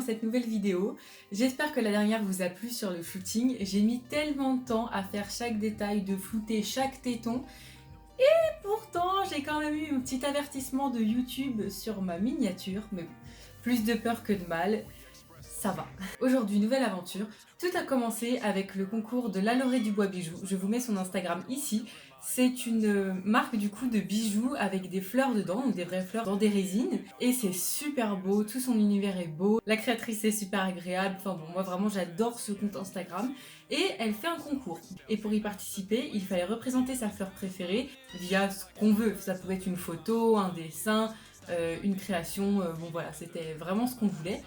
cette nouvelle vidéo. J'espère que la dernière vous a plu sur le shooting. J'ai mis tellement de temps à faire chaque détail, de flouter chaque téton. Et pourtant, j'ai quand même eu un petit avertissement de YouTube sur ma miniature. Mais bon, plus de peur que de mal. Ça va. Aujourd'hui, nouvelle aventure. Tout a commencé avec le concours de l'Alloré du Bois Bijoux. Je vous mets son Instagram ici. C'est une marque du coup de bijoux avec des fleurs dedans, donc des vraies fleurs dans des résines. Et c'est super beau, tout son univers est beau. La créatrice est super agréable. Enfin bon, moi vraiment j'adore ce compte Instagram. Et elle fait un concours. Et pour y participer, il fallait représenter sa fleur préférée via ce qu'on veut. Ça pouvait être une photo, un dessin, une création. Bon voilà, c'était vraiment ce qu'on voulait.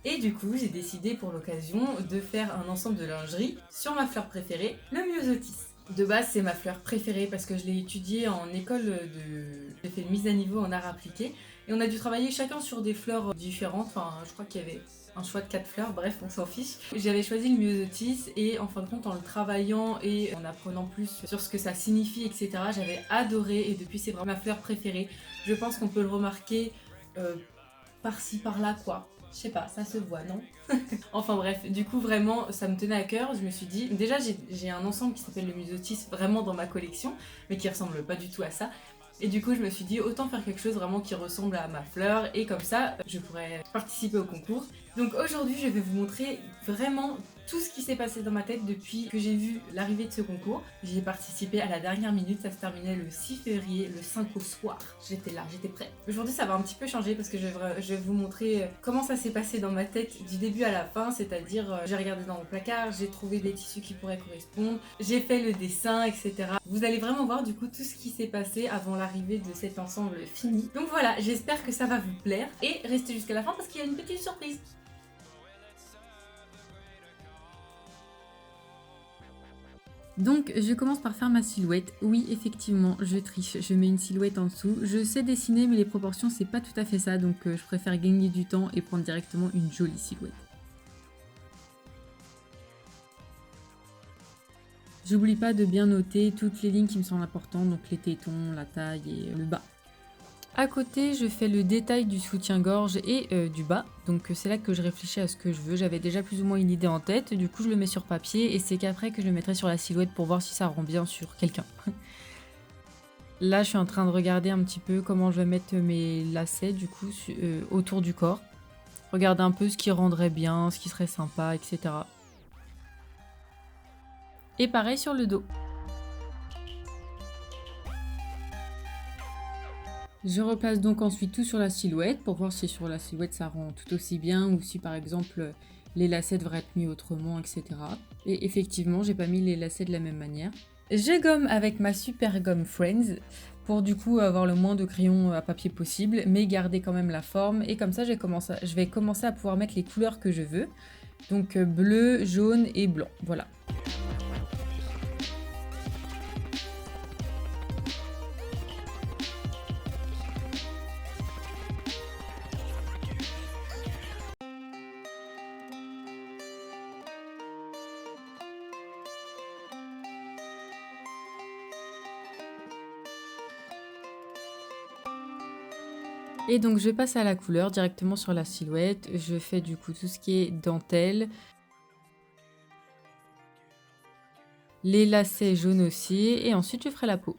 Et du coup, j'ai décidé pour l'occasion de faire un ensemble de lingerie sur ma fleur préférée, le myosotis. De base, c'est ma fleur préférée parce que je l'ai étudiée en école de... J'ai fait une mise à niveau en art appliqué. Et on a dû travailler chacun sur des fleurs différentes. Enfin, je crois qu'il y avait un choix de 4 fleurs, bref, on s'en fiche. J'avais choisi le myosotis et en fin de compte, en le travaillant et en apprenant plus sur ce que ça signifie, etc., j'avais adoré et depuis, c'est vraiment ma fleur préférée. Je pense qu'on peut le remarquer par-ci, par-là, quoi. Je sais pas, ça se voit, non? Enfin bref, du coup vraiment ça me tenait à cœur, je me suis dit, déjà j'ai un ensemble qui s'appelle le myosotis vraiment dans ma collection, mais qui ressemble pas du tout à ça. Et du coup je me suis dit autant faire quelque chose vraiment qui ressemble à ma fleur et comme ça je pourrais participer au concours. Donc aujourd'hui je vais vous montrer vraiment tout ce qui s'est passé dans ma tête depuis que j'ai vu l'arrivée de ce concours. J'y ai participé à la dernière minute, ça se terminait le 6 février, le 5 au soir. J'étais là, j'étais prête. Aujourd'hui ça va un petit peu changer parce que je vais vous montrer comment ça s'est passé dans ma tête du début à la fin, c'est-à-dire j'ai regardé dans mon placard, j'ai trouvé des tissus qui pourraient correspondre, j'ai fait le dessin, etc. Vous allez vraiment voir du coup tout ce qui s'est passé avant l'arrivée de cet ensemble fini. Donc voilà, j'espère que ça va vous plaire et restez jusqu'à la fin parce qu'il y a une petite surprise. Donc je commence par faire ma silhouette. Oui, effectivement, je triche, je mets une silhouette en dessous. Je sais dessiner mais les proportions c'est pas tout à fait ça, donc je préfère gagner du temps et prendre directement une jolie silhouette. J'oublie pas de bien noter toutes les lignes qui me semblent importantes, donc les tétons, la taille et le bas. À côté, je fais le détail du soutien-gorge et du bas. Donc c'est là que je réfléchis à ce que je veux. J'avais déjà plus ou moins une idée en tête. Du coup, je le mets sur papier et c'est qu'après que je le mettrai sur la silhouette pour voir si ça rend bien sur quelqu'un. Là, je suis en train de regarder un petit peu comment je vais mettre mes lacets du coup autour du corps. Regarder un peu ce qui rendrait bien, ce qui serait sympa, etc. Et pareil sur le dos. Je replace donc ensuite tout sur la silhouette pour voir si sur la silhouette ça rend tout aussi bien ou si par exemple les lacets devraient être mis autrement, etc. Et effectivement, j'ai pas mis les lacets de la même manière. Je gomme avec ma super gomme Friends pour du coup avoir le moins de crayons à papier possible, mais garder quand même la forme. Et comme ça, je vais commencer à pouvoir mettre les couleurs que je veux. Donc bleu, jaune et blanc, voilà. Et donc je passe à la couleur directement sur la silhouette, je fais du coup tout ce qui est dentelle, les lacets jaunes aussi, et ensuite je ferai la peau.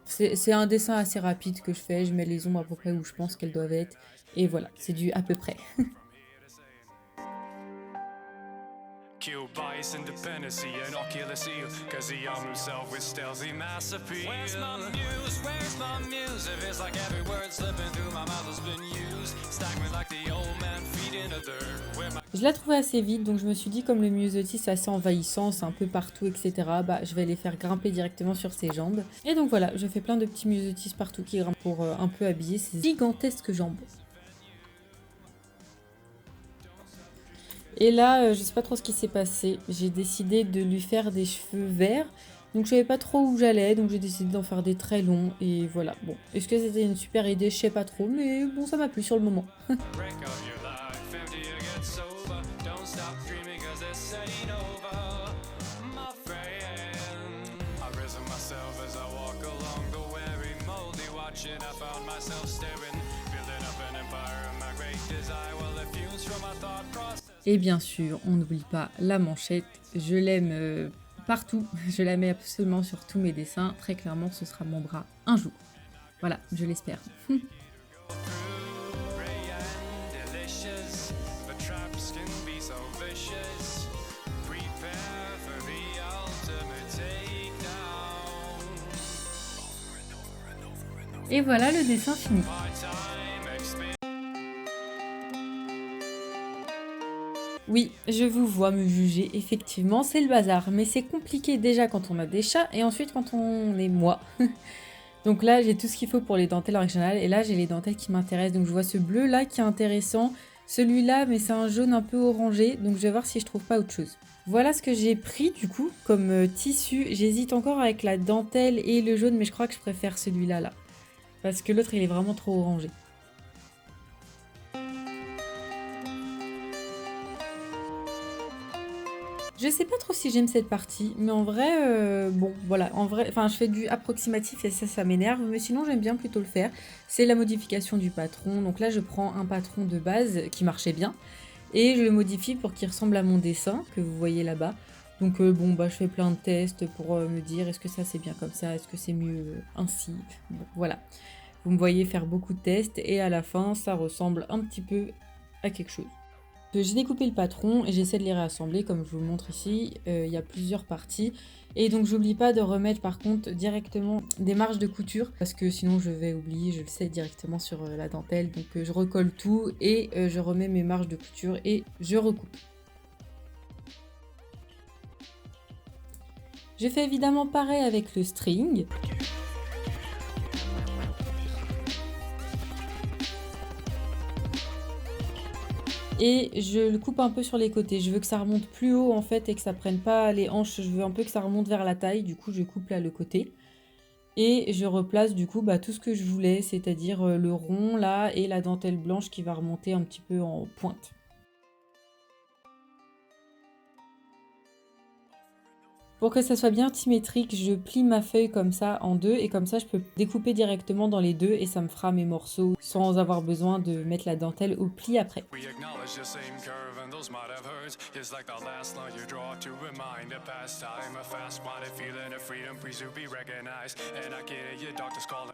C'est un dessin assez rapide que je fais, je mets les ombres à peu près où je pense qu'elles doivent être, et voilà, c'est du à peu près. Kill bias, independency, an oculus eel, cause he armed himself with stealthy mass appeal. Where's my muse, where's my muse? If it's like every word slipping through my mouth has been used, stack me like the old man feeding a dirt. Je la trouvais assez vite, donc je me suis dit comme le myosotis c'est assez envahissant, c'est un peu partout, etc. Bah je vais les faire grimper directement sur ses jambes. Et donc voilà, je fais plein de petits myosotis partout qui grimpent pour un peu habiller ces gigantesques jambes. Et là, je sais pas trop ce qui s'est passé. J'ai décidé de lui faire des cheveux verts. Donc je savais pas trop où j'allais, donc j'ai décidé d'en faire des très longs. Et voilà, bon. Est-ce que c'était une super idée? Je sais pas trop, mais bon, ça m'a plu sur le moment. Et bien sûr, on n'oublie pas la manchette, je l'aime partout, je la mets absolument sur tous mes dessins, très clairement ce sera mon bras un jour. Voilà, je l'espère. Et voilà le dessin fini. Oui, je vous vois me juger, effectivement, c'est le bazar, mais c'est compliqué déjà quand on a des chats et ensuite quand on est moi. Donc là, j'ai tout ce qu'il faut pour les dentelles originales et là, j'ai les dentelles qui m'intéressent. Donc je vois ce bleu là qui est intéressant, celui-là, mais c'est un jaune un peu orangé, donc je vais voir si je trouve pas autre chose. Voilà ce que j'ai pris du coup comme tissu. J'hésite encore avec la dentelle et le jaune, mais je crois que je préfère celui-là là. Parce que l'autre, il est vraiment trop orangé. Je sais pas trop si j'aime cette partie, mais en vrai, bon, voilà, en vrai, enfin, je fais du approximatif et ça m'énerve, mais sinon, j'aime bien plutôt le faire. C'est la modification du patron. Donc là, je prends un patron de base qui marchait bien et je le modifie pour qu'il ressemble à mon dessin que vous voyez là-bas. Donc bon, bah, je fais plein de tests pour me dire est-ce que ça c'est bien comme ça, est-ce que c'est mieux ainsi. Bon, voilà. Vous me voyez faire beaucoup de tests et à la fin, ça ressemble un petit peu à quelque chose. J'ai découpé le patron et j'essaie de les réassembler comme je vous le montre ici. Il y a plusieurs parties. Et donc j'oublie pas de remettre par contre directement des marges de couture parce que sinon je vais oublier, je le sais, directement sur la dentelle. Donc je recolle tout et je remets mes marges de couture et je recoupe. Je fais évidemment pareil avec le string. Et je le coupe un peu sur les côtés. Je veux que ça remonte plus haut en fait et que ça prenne pas les hanches. Je veux un peu que ça remonte vers la taille. Du coup, je coupe là le côté. Et je replace du coup tout ce que je voulais, c'est-à-dire le rond là et la dentelle blanche qui va remonter un petit peu en pointe. Pour que ça soit bien symétrique, je plie ma feuille comme ça en deux et comme ça je peux découper directement dans les deux et ça me fera mes morceaux sans avoir besoin de mettre la dentelle au pli après.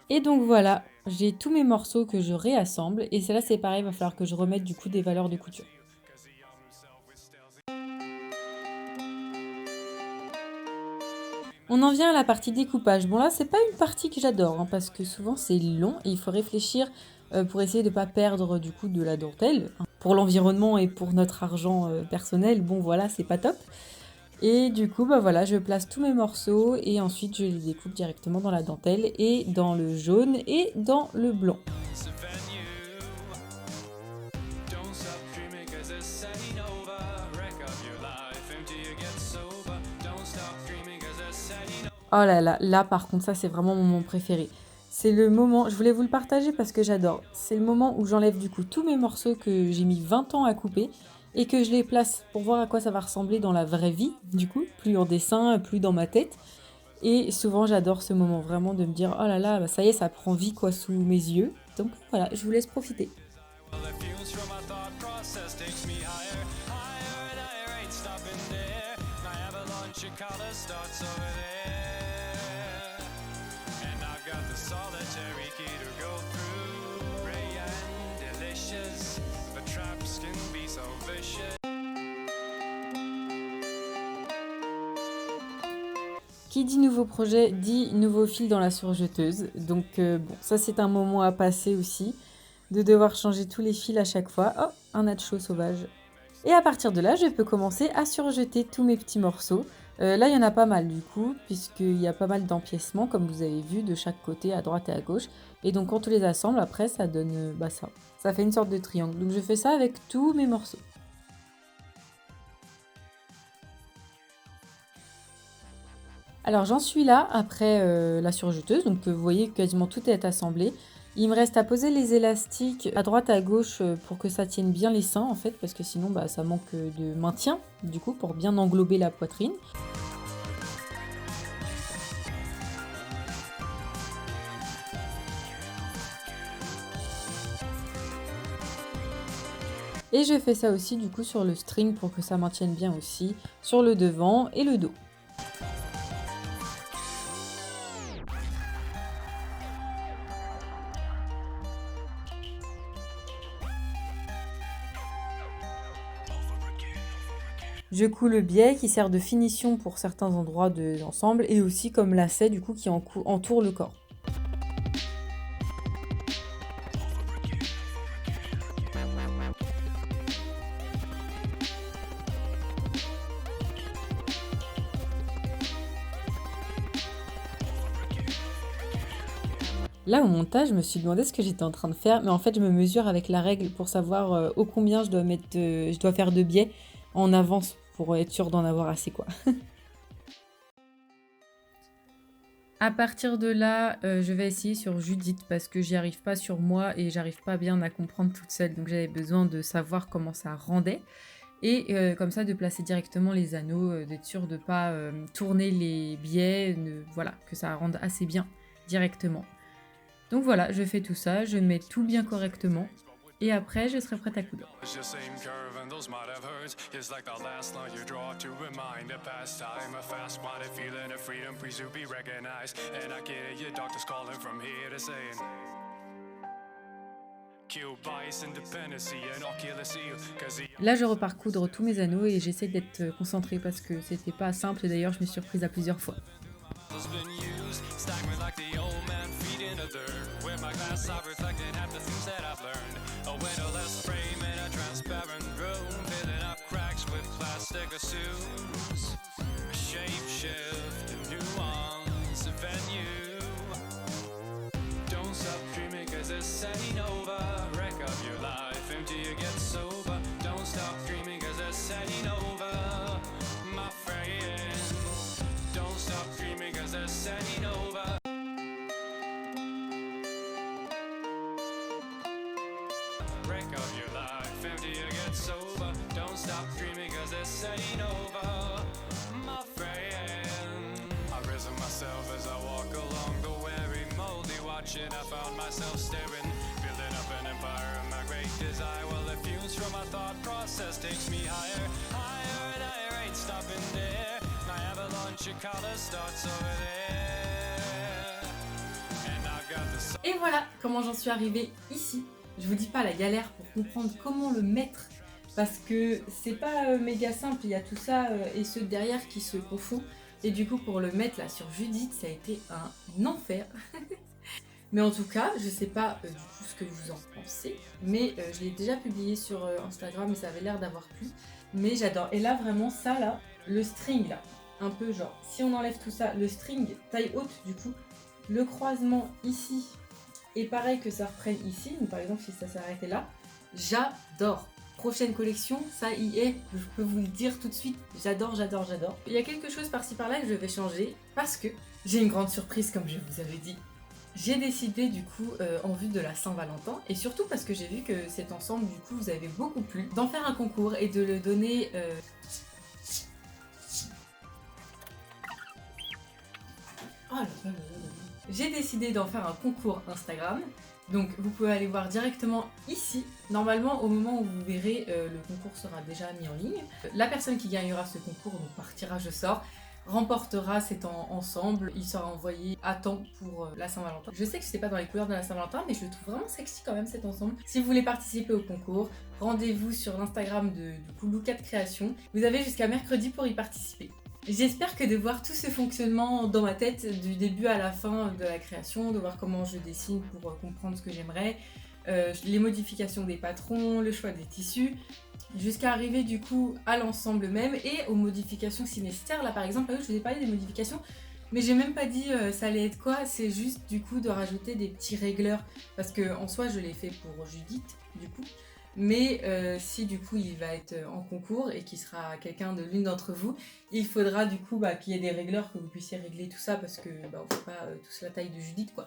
Et donc voilà, j'ai tous mes morceaux que je réassemble et là c'est pareil, il va falloir que je remette du coup des valeurs de couture. On en vient à la partie découpage. Bon là, c'est pas une partie que j'adore, hein, parce que souvent c'est long et il faut réfléchir pour essayer de ne pas perdre du coup de la dentelle. Pour l'environnement et pour notre argent personnel, bon voilà, c'est pas top. Et du coup, bah voilà, je place tous mes morceaux et ensuite je les découpe directement dans la dentelle et dans le jaune et dans le blanc. Oh là là, là par contre ça c'est vraiment mon moment préféré. C'est le moment, je voulais vous le partager parce que j'adore. C'est le moment où j'enlève du coup tous mes morceaux que j'ai mis 20 ans à couper et que je les place pour voir à quoi ça va ressembler dans la vraie vie, du coup, plus en dessin, plus dans ma tête. Et souvent j'adore ce moment vraiment de me dire oh là là, bah, ça y est, ça prend vie quoi sous mes yeux. Donc voilà, je vous laisse profiter. Qui dit nouveau projet dit nouveau fil dans la surjeteuse. Donc bon, ça c'est un moment à passer aussi, de devoir changer tous les fils à chaque fois. Oh, un nacho sauvage. Et à partir de là, je peux commencer à surjeter tous mes petits morceaux. Là, il y en a pas mal du coup, puisqu'il y a pas mal d'empiècements, comme vous avez vu, de chaque côté, à droite et à gauche. Et donc quand on les assemble, après, ça donne ça. Ça fait une sorte de triangle. Donc je fais ça avec tous mes morceaux. Alors j'en suis là après la surjeteuse, donc vous voyez que quasiment tout est assemblé. Il me reste à poser les élastiques à droite à gauche pour que ça tienne bien les seins en fait, parce que sinon ça manque de maintien du coup pour bien englober la poitrine. Et je fais ça aussi du coup sur le string pour que ça maintienne bien aussi sur le devant et le dos. Je coud le biais qui sert de finition pour certains endroits de l'ensemble et aussi comme lacet du coup qui entoure le corps. Là, au montage, je me suis demandé ce que j'étais en train de faire, mais en fait, je me mesure avec la règle pour savoir au combien je dois faire de biais en avance pour être sûre d'en avoir assez, quoi. À partir de là, je vais essayer sur Judith parce que j'y arrive pas sur moi et j'arrive pas bien à comprendre toute seule. Donc j'avais besoin de savoir comment ça rendait. Et comme ça, de placer directement les anneaux, d'être sûr de ne pas tourner les biais, voilà, que ça rende assez bien directement. Donc voilà, je fais tout ça, je mets tout bien correctement. Et après, je serai prête à coudre. Là, je repars coudre tous mes anneaux et j'essaie d'être concentrée parce que c'était pas simple. D'ailleurs, je me suis surprise à plusieurs fois. I found myself staring, building up an empire of my great desire. Well, the fumes from my thought process takes me higher, higher and higher, ain't stopping there. My avalanche of colors starts over there. And I've got the... Et voilà comment j'en suis arrivée ici. Je vous dis pas la galère pour comprendre comment le mettre parce que c'est pas méga simple, il y a tout ça et ceux derrière qui se confondent. Et du coup pour le mettre là sur Judith, ça a été un enfer. Mais en tout cas, je sais pas du coup ce que vous en pensez, mais je l'ai déjà publié sur Instagram et ça avait l'air d'avoir plu. Mais j'adore. Et là vraiment ça là, le string là, un peu genre, si on enlève tout ça, le string taille haute du coup, le croisement ici, et pareil que ça reprenne ici, donc par exemple si ça s'arrêtait là, j'adore. Prochaine collection, ça y est, je peux vous le dire tout de suite, j'adore, j'adore, j'adore. Il y a quelque chose par-ci par-là que je vais changer parce que j'ai une grande surprise comme je vous avais dit. J'ai décidé du coup, en vue de la Saint-Valentin, et surtout parce que j'ai vu que cet ensemble du coup vous avez beaucoup plu, d'en faire un concours et de le donner... Oh là là là là là. J'ai décidé d'en faire un concours Instagram, donc vous pouvez aller voir directement ici. Normalement au moment où vous verrez, le concours sera déjà mis en ligne. La personne qui gagnera ce concours, donc par tirage au sort, remportera cet ensemble, il sera envoyé à temps pour la Saint-Valentin. Je sais que c'est pas dans les couleurs de la Saint-Valentin, mais je le trouve vraiment sexy quand même cet ensemble. Si vous voulez participer au concours, rendez-vous sur l'Instagram de Loukat Création. Vous avez jusqu'à mercredi pour y participer. J'espère que de voir tout ce fonctionnement dans ma tête du début à la fin de la création, de voir comment je dessine pour comprendre ce que j'aimerais, les modifications des patrons, le choix des tissus, jusqu'à arriver du coup à l'ensemble même et aux modifications si nécessaire. Là par exemple, je vous ai parlé des modifications, mais j'ai même pas dit ça allait être quoi, c'est juste du coup de rajouter des petits régleurs, parce que en soi je l'ai fait pour Judith du coup, mais si du coup il va être en concours et qu'il sera quelqu'un de l'une d'entre vous, il faudra du coup qu'il y ait des régleurs, que vous puissiez régler tout ça, parce que on fait pas tous la taille de Judith quoi.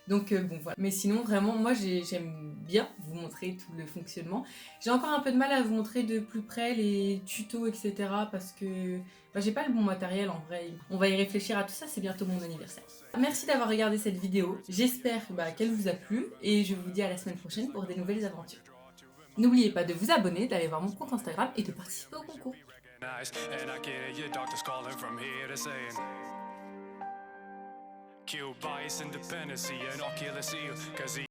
Donc bon voilà, mais sinon vraiment moi j'aime bien vous montrer tout le fonctionnement. J'ai encore un peu de mal à vous montrer de plus près les tutos etc, parce que j'ai pas le bon matériel en vrai. On va y réfléchir à tout ça, c'est bientôt mon anniversaire. Merci d'avoir regardé cette vidéo, j'espère qu'elle vous a plu et je vous dis à la semaine prochaine pour des nouvelles aventures. N'oubliez pas de vous abonner, d'aller voir mon compte Instagram et de participer au concours. Nice. And I can hear your doctors calling from here to saying kill bias, independency, and ocular seal, cause